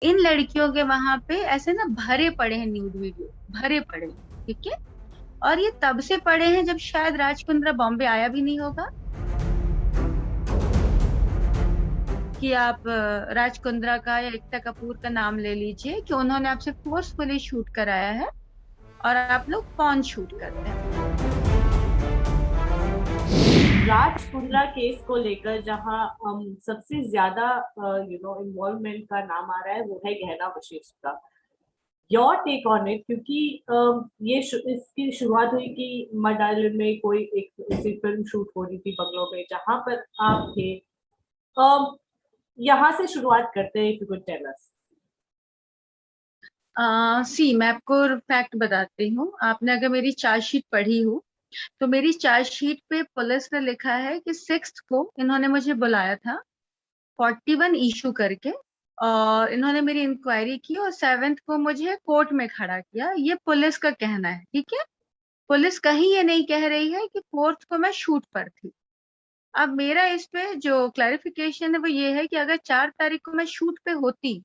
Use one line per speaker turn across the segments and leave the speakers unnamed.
इन लड़कियों के वहां पे ऐसे ना भरे पड़े हैं न्यूड वीडियो, भरे पड़े हैं, ठीक है। और ये तब से पड़े हैं जब शायद राज कुंद्रा बॉम्बे आया भी नहीं होगा, कि आप राज कुंद्रा का या एकता कपूर का नाम ले लीजिए कि उन्होंने आपसे फोर्सफुली शूट कराया है और आप लोग पॉन शूट करते हैं।
राज कुंद्रा केस को लेकर जहां सबसे ज्यादा इन्वॉल्वमेंट का नाम आ रहा है वो है गहना वशिष्ठ का। योर टेक ऑन इट, क्योंकि इसकी शुरुआत हुई कि मड आइलैंड में कोई एक ऐसी फिल्म शूट हो रही थी बंगलों में जहां पर आप थे। यहाँ से शुरुआत करते हैं, if you could tell us.
See मैं आपको फैक्ट बताती हूँ। आपने अगर मेरी चार्जशीट पढ़ी हो तो मेरी चार्जशीट पे पुलिस ने लिखा है कि 6th को इन्होंने मुझे बुलाया था 41 इशू करके, और इन्होंने मेरी इंक्वायरी की और 7th को मुझे कोर्ट में खड़ा किया। ये पुलिस का कहना है, ठीक है। पुलिस कहीं ये नहीं कह रही है कि 4th को मैं शूट पर थी। अब मेरा इस पे जो क्लैरिफिकेशन है वो ये है कि अगर 4 तारीख को मैं शूट पे होती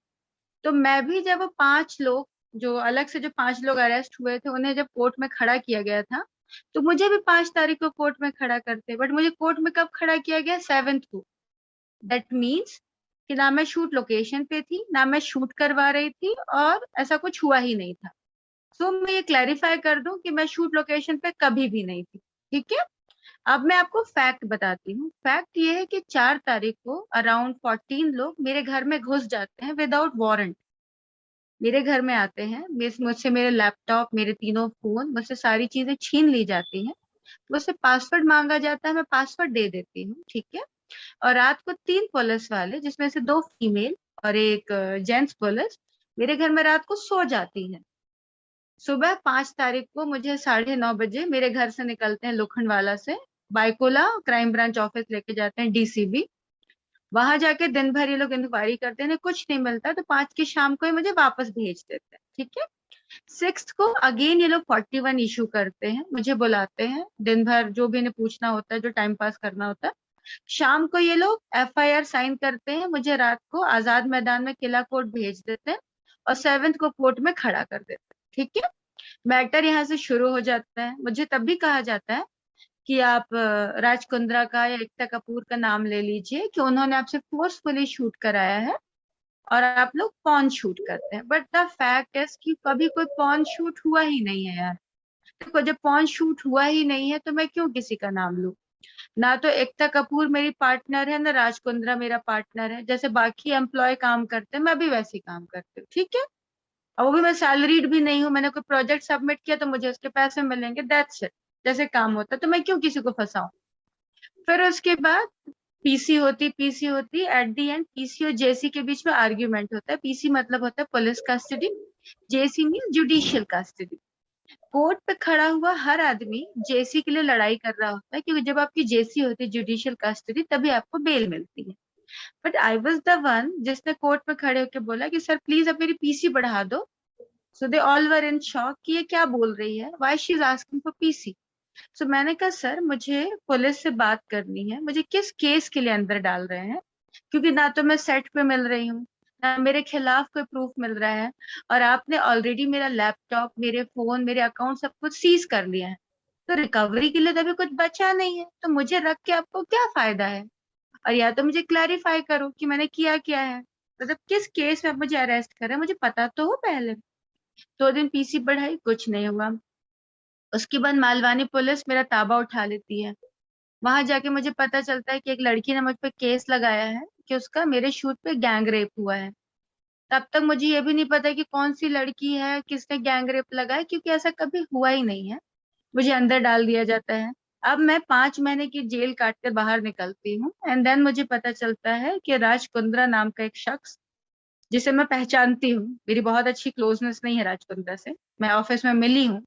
तो मैं भी, जब वो 5 लोग, जो अलग से जो 5 लोग अरेस्ट हुए थे उन्हें जब कोर्ट में खड़ा किया गया था, तो मुझे भी 5 तारीख को कोर्ट में खड़ा करते। बट मुझे कोर्ट में कब खड़ा किया गया? 7th को। दैट मीन्स कि ना मैं शूट लोकेशन पे थी, ना मैं शूट करवा रही थी, और ऐसा कुछ हुआ ही नहीं था। सो मैं ये क्लैरिफाई कर दूं कि मैं शूट लोकेशन पे कभी भी नहीं थी, ठीक है। अब मैं आपको फैक्ट बताती हूँ। फैक्ट ये है कि 4 तारीख को अराउंड 14 लोग मेरे घर में घुस जाते हैं विदाउट वारंट। मेरे घर में आते हैं, मुझसे मेरे लैपटॉप, मेरे तीनों फोन, मुझसे सारी चीजें छीन ली जाती हैं। मुझसे पासवर्ड मांगा जाता है, मैं पासवर्ड दे देती हूँ, ठीक है। और रात को 3 पुलिस वाले, जिसमें से 2 फीमेल और एक जेंट्स पुलिस, मेरे घर में रात को सो जाती हैं। सुबह 5 तारीख को मुझे 9:30 बजे मेरे घर से निकलते हैं लोखंडवाला से, बायकोला क्राइम ब्रांच ऑफिस लेके जाते हैं, डीसीबी। वहां जाके दिन भर ये लोग इंक्वायरी करते हैं, कुछ नहीं मिलता, तो 5 की शाम को ही मुझे वापस भेज देते हैं, ठीक है। 6th को अगेन ये लोग 41 इशू करते हैं, मुझे बुलाते हैं दिन भर, जो भी इन्हें पूछना होता है, जो टाइम पास करना होता है। शाम को ये लोग एफआईआर साइन करते हैं, मुझे रात को आजाद मैदान में किला कोर्ट भेज देते हैं और 7th को कोर्ट में खड़ा कर देते हैं, ठीक है। मैटर यहाँ से शुरू हो जाता है। मुझे तब भी कहा जाता है कि आप राज कुंद्रा का या एकता कपूर का नाम ले लीजिए कि उन्होंने आपसे फोर्सफुली शूट कराया है और आप लोग पॉन शूट करते हैं। बट द फैक्ट इज कि कभी कोई पॉन शूट हुआ ही नहीं है यार। देखो, जब पॉन शूट हुआ ही नहीं है तो मैं क्यों किसी का नाम लूं? ना तो एकता कपूर मेरी पार्टनर है, ना राज कुंद्रा मेरा पार्टनर है। जैसे बाकी एम्प्लॉय काम करते हैं मैं भी वैसे ही काम करती हूँ, ठीक है। और वो भी मैं सैलरीड भी नहीं हूँ। मैंने कोई प्रोजेक्ट सबमिट किया तो मुझे उसके पैसे मिलेंगे, दैट्स इट। जैसे काम होता है, तो मैं क्यों किसी को फंसाऊं? फिर उसके बाद पीसी होती एट दी एंड। पीसी और जेसी के बीच में आर्ग्यूमेंट होता है। पीसी मतलब होता है पुलिस कस्टडी, जेसी मीन जुडिशियल कस्टडी। कोर्ट पे खड़ा हुआ हर आदमी जेसी के लिए लड़ाई कर रहा होता है, क्योंकि जब आपकी जेसी होती है, जुडिशियल कस्टडी, तभी आपको बेल मिलती है। But I was the one जिसने कोर्ट में खड़े होकर बोला कि सर प्लीज अब मेरी पीसी बढ़ा दो। सो they all were in shock कि ये क्या बोल रही है, why she is asking for PC. So मैंने कहा सर मुझे पुलिस से बात करनी है, मुझे किस केस के लिए अंदर डाल रहे हैं, क्योंकि ना तो मैं सेट पे मिल रही हूँ, ना मेरे खिलाफ कोई प्रूफ मिल रहा है, और आपने ऑलरेडी मेरा लैपटॉप, मेरे फोन, मेरे अकाउंट सब कुछ सीज कर लिया है। तो रिकवरी के लिए तो अभी कुछ बचा नहीं है, तो मुझे रख के आपको क्या फायदा है? और या तो मुझे क्लैरिफाई करो कि मैंने किया क्या है, मतलब किस केस में आप मुझे अरेस्ट कर रहे हैं, मुझे पता तो हो पहले। 2 दिन पीसी बढ़ाई, कुछ नहीं हुआ। उसके बाद मालवानी पुलिस मेरा ताबा उठा लेती है। वहां जाके मुझे पता चलता है कि एक लड़की ने मुझ पे केस लगाया है कि उसका मेरे शूट पे गैंग रेप हुआ है। तब तक मुझे ये भी नहीं पता कि कौन सी लड़की है, किसने गैंग रेप लगाया, क्योंकि ऐसा कभी हुआ ही नहीं है। मुझे अंदर डाल दिया जाता है। अब मैं 5 महीने की जेल काट कर बाहर निकलती हूँ, एंड देन मुझे पता चलता है कि राज कुंद्रा नाम का एक शख्स, जिसे मैं पहचानती हूँ, मेरी बहुत अच्छी क्लोजनेस नहीं है राज कुंद्रा से, मैं ऑफिस में मिली हूँ,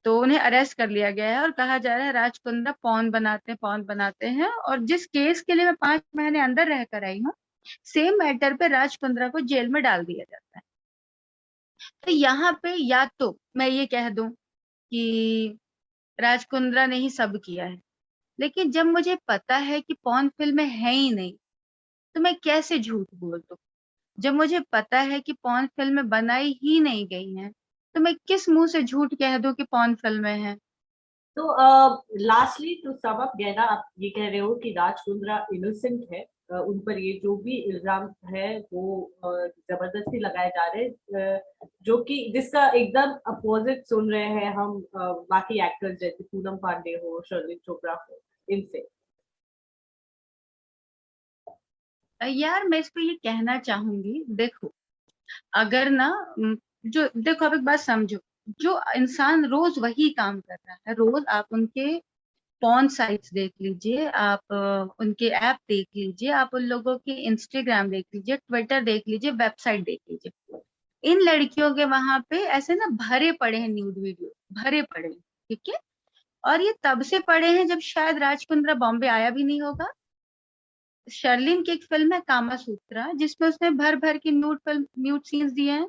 तो उन्हें अरेस्ट कर लिया गया है और कहा जा रहा है राज कुंद्रा पौन बनाते हैं। और जिस केस के लिए मैं 5 महीने अंदर रह कर आई हूँ, सेम मैटर पे राज कुंद्रा को जेल में डाल दिया जाता है। तो यहाँ पे या तो मैं ये कह दूं कि राज कुंद्रा ने ही सब किया है, लेकिन जब मुझे पता है कि पॉन फिल्म है ही नहीं, तो मैं कैसे झूठ बोल दूं? जब मुझे पता है कि पॉर्न फिल्में बनाई ही नहीं गई हैं, तो मैं किस मुंह से झूठ कह दूं कि पॉर्न फिल्में हैं?
तो लास्टली टू सम अप, गहना, आप ये कह रहे हो कि राज कुंद्रा इनोसेंट है, उन पर ये जो भी इल्जाम है वो जबरदस्ती लगाए जा रहे हैं, जो कि जिसका एकदम अपोजिट सुन रहे हैं हम बाकी एक्टर्स जैसे पूनम पांडे हो, शर्लिन चोपड़ा हो, इनसे।
यार मैं इस पे ये कहना चाहूंगी, देखो अगर ना जो देखो, अब एक बात समझो, जो इंसान रोज वही काम कर रहा है, रोज आप उनके पॉर्न साइट्स देख लीजिए, आप उनके ऐप देख लीजिए, आप उन लोगों की इंस्टाग्राम देख लीजिए, ट्विटर देख लीजिए, वेबसाइट देख लीजिए, इन लड़कियों के वहां पे ऐसे ना भरे पड़े हैं न्यूड वीडियो, भरे पड़े हैं, ठीक है। और ये तब से पड़े हैं जब शायद राज कुंद्रा बॉम्बे आया भी नहीं होगा। शर्लिन की एक फिल्म है कामा सूत्रा, जिसमें उसने भर भर के न्यूड सीन्स दिए हैं।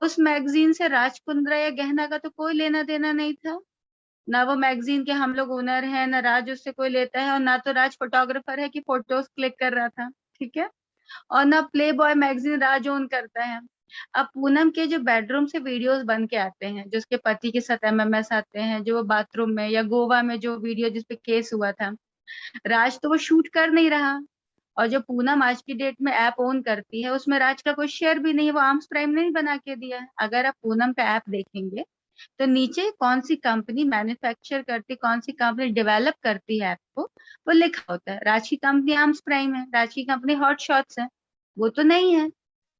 उस मैगजीन से राज कुंद्रा या गहना का तो कोई लेना देना नहीं था। ना वो मैगजीन के हम लोग ओनर हैं, ना राज उससे कोई लेता है, और ना तो राज फोटोग्राफर है कि फोटोज क्लिक कर रहा था, ठीक है। और ना प्ले बॉय मैगजीन राज ओन करता है। अब पूनम के जो बेडरूम से वीडियोस बन के आते हैं, जो उसके पति के साथ एमएमएस आते हैं, जो वो बाथरूम में या गोवा में जो वीडियो जिसपे केस हुआ था, राज तो वो शूट कर नहीं रहा। और जो पूनम आज की डेट में ऐप ओन करती है, उसमें राज का कोई शेयर भी नहीं है, वो आर्म्स प्राइम नहीं बना के दिया है। अगर आप पूनम का ऐप देखेंगे तो नीचे कौन सी कंपनी मैन्युफैक्चर करती, कौन सी कंपनी डेवलप करती है ऐप को, वो लिखा होता है। राज की कंपनी आर्म्स प्राइम है, राज की कंपनी हॉट शॉट्स है, वो तो नहीं है।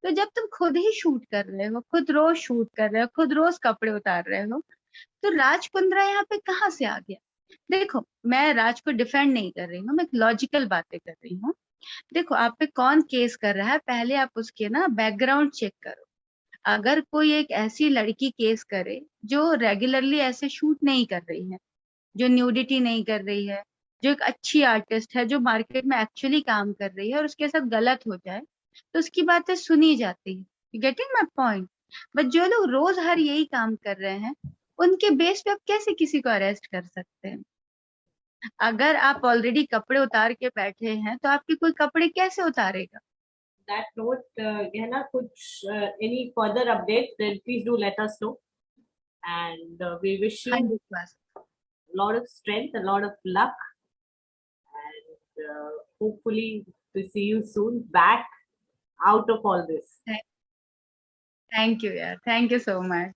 तो जब तुम खुद ही शूट कर रहे हो, खुद रोज शूट कर रहे हो, खुद रोज कपड़े उतार रहे हो, तो राज कुंद्रा यहाँ पे कहाँ से आ गया? देखो, मैं राज को डिफेंड नहीं कर रही हूँ, मैं लॉजिकल बातें कर रही हूँ। देखो, आप पे कौन केस कर रहा है, पहले आप उसके ना बैकग्राउंड चेक करो। अगर कोई एक ऐसी लड़की केस करे जो रेगुलरली ऐसे शूट नहीं कर रही है, जो न्यूडिटी नहीं कर रही है, जो एक अच्छी आर्टिस्ट है, जो मार्केट में एक्चुअली काम कर रही है, और उसके साथ गलत हो जाए, तो उसकी बातें सुनी जाती है। Getting my point? बट जो लोग रोज हर यही काम कर रहे हैं, उनके बेस पे आप कैसे किसी को अरेस्ट कर सकते हैं? अगर आप ऑलरेडी कपड़े उतार के बैठे हैं, तो आपके कोई कपड़े कैसे उतारेगा?
दैट नोट, गहना, कुछ any further updates, then please do let us know. And we wish you
100%।
a lot of strength, a lot of luck, and hopefully to see you soon back out of all this.
Thank you यार, thank you so much.